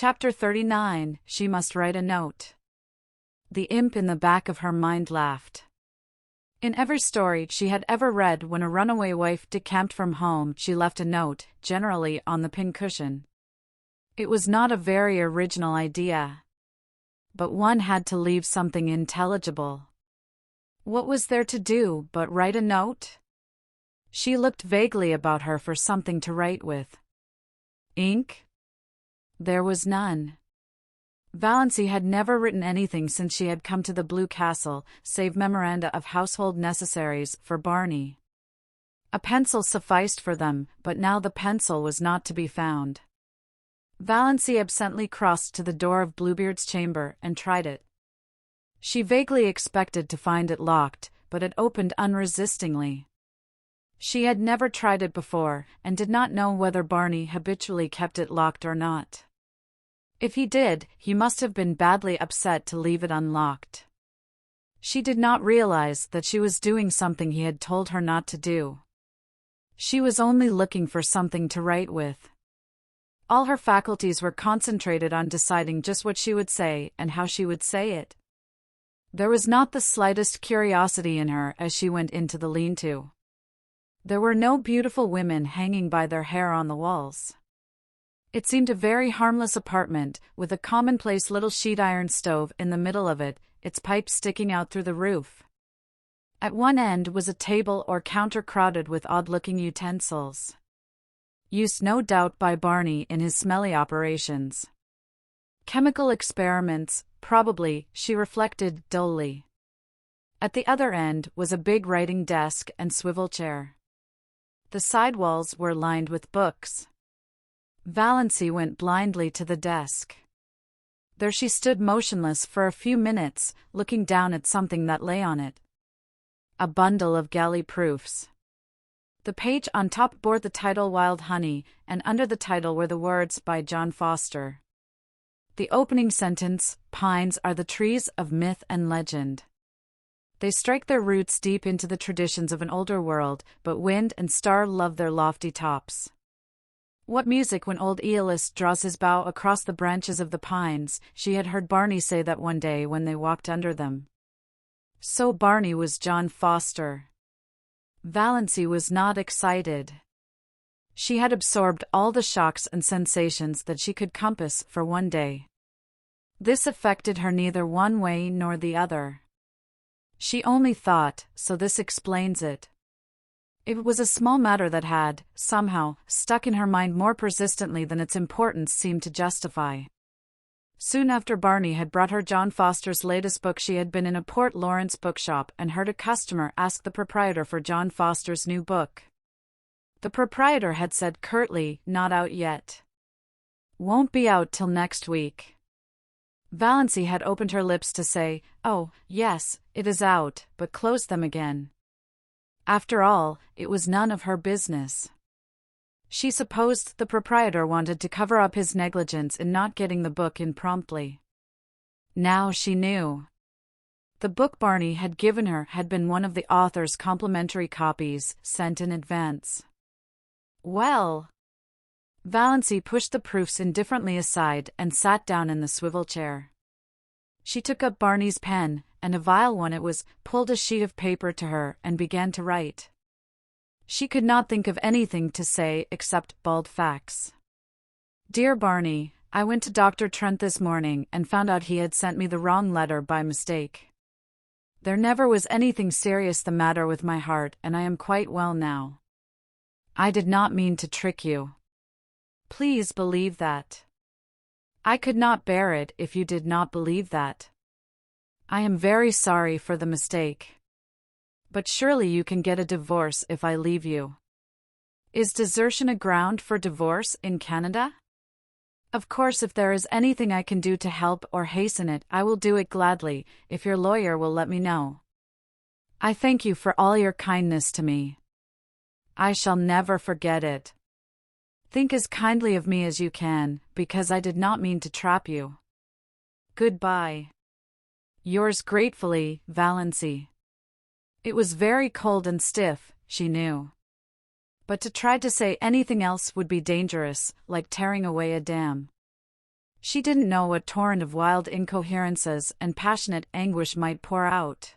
Chapter 39. She must write a note. The imp in the back of her mind laughed. In every story she had ever read, when a runaway wife decamped from home, she left a note, generally on the pincushion. It was not a very original idea. But one had to leave something intelligible. What was there to do but write a note? She looked vaguely about her for something to write with. Ink? There was none. Valancy had never written anything since she had come to the Blue Castle, save memoranda of household necessaries for Barney. A pencil sufficed for them, but now the pencil was not to be found. Valancy absently crossed to the door of Bluebeard's chamber and tried it. She vaguely expected to find it locked, but it opened unresistingly. She had never tried it before, and did not know whether Barney habitually kept it locked or not. If he did, he must have been badly upset to leave it unlocked. She did not realize that she was doing something he had told her not to do. She was only looking for something to write with. All her faculties were concentrated on deciding just what she would say and how she would say it. There was not the slightest curiosity in her as she went into the lean-to. There were no beautiful women hanging by their hair on the walls. It seemed a very harmless apartment, with a commonplace little sheet-iron stove in the middle of it, its pipe sticking out through the roof. At one end was a table or counter crowded with odd-looking utensils. Used no doubt by Barney in his smelly operations. Chemical experiments, probably, she reflected dully. At the other end was a big writing desk and swivel chair. The side walls were lined with books. Valancy went blindly to the desk. There she stood motionless for a few minutes, looking down at something that lay on it. A bundle of galley proofs. The page on top bore the title Wild Honey, and under the title were the words by John Foster. The opening sentence, "Pines are the trees of myth and legend. They strike their roots deep into the traditions of an older world, but wind and star love their lofty tops. What music when old Aeolus draws his bow across the branches of the pines," she had heard Barney say that one day when they walked under them. So Barney was John Foster. Valancy was not excited. She had absorbed all the shocks and sensations that she could compass for one day. This affected her neither one way nor the other. She only thought, so this explains it. It was a small matter that had, somehow, stuck in her mind more persistently than its importance seemed to justify. Soon after Barney had brought her John Foster's latest book, she had been in a Port Lawrence bookshop and heard a customer ask the proprietor for John Foster's new book. The proprietor had said curtly, "Not out yet. Won't be out till next week." Valancy had opened her lips to say, "Oh, yes, it is out," but closed them again. After all, it was none of her business. She supposed the proprietor wanted to cover up his negligence in not getting the book in promptly. Now she knew. The book Barney had given her had been one of the author's complimentary copies, sent in advance. Well. Valancy pushed the proofs indifferently aside and sat down in the swivel chair. She took up Barney's pen, and a vile one it was, pulled a sheet of paper to her and began to write. She could not think of anything to say except bald facts. "Dear Barney, I went to Dr. Trent this morning and found out he had sent me the wrong letter by mistake. There never was anything serious the matter with my heart, and I am quite well now. I did not mean to trick you. Please believe that. I could not bear it if you did not believe that. I am very sorry for the mistake. But surely you can get a divorce if I leave you. Is desertion a ground for divorce in Canada? Of course, if there is anything I can do to help or hasten it, I will do it gladly, if your lawyer will let me know. I thank you for all your kindness to me. I shall never forget it. Think as kindly of me as you can, because I did not mean to trap you. Goodbye. Yours gratefully, Valancy." It was very cold and stiff, she knew. But to try to say anything else would be dangerous, like tearing away a dam. She didn't know what torrent of wild incoherences and passionate anguish might pour out.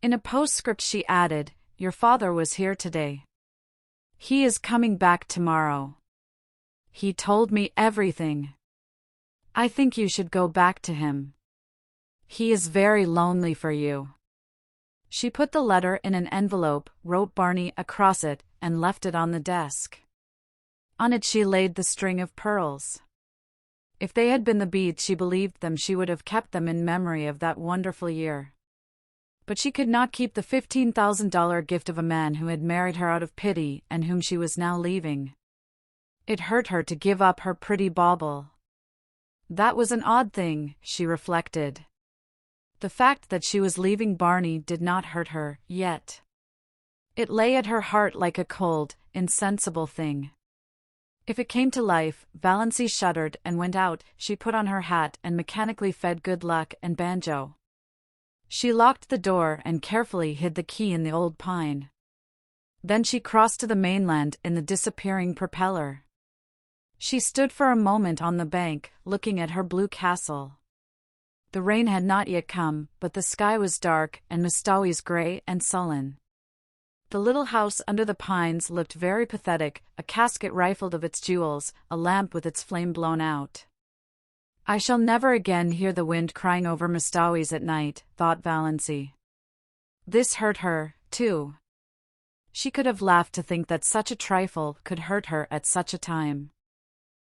In a postscript she added, "Your father was here today. He is coming back tomorrow. He told me everything. I think you should go back to him. He is very lonely for you." She put the letter in an envelope, wrote Barney across it, and left it on the desk. On it she laid the string of pearls. If they had been the beads she believed them, she would have kept them in memory of that wonderful year. But she could not keep the $15,000 gift of a man who had married her out of pity and whom she was now leaving. It hurt her to give up her pretty bauble. That was an odd thing, she reflected. The fact that she was leaving Barney did not hurt her, yet. It lay at her heart like a cold, insensible thing. If it came to life, Valancy shuddered and went out. She put on her hat and mechanically fed Good Luck and Banjo. She locked the door and carefully hid the key in the old pine. Then she crossed to the mainland in the disappearing propeller. She stood for a moment on the bank, looking at her blue castle. The rain had not yet come, but the sky was dark and Mistawey's gray and sullen. The little house under the pines looked very pathetic, a casket rifled of its jewels, a lamp with its flame blown out. I shall never again hear the wind crying over Mistawey's at night, thought Valancy. This hurt her, too. She could have laughed to think that such a trifle could hurt her at such a time.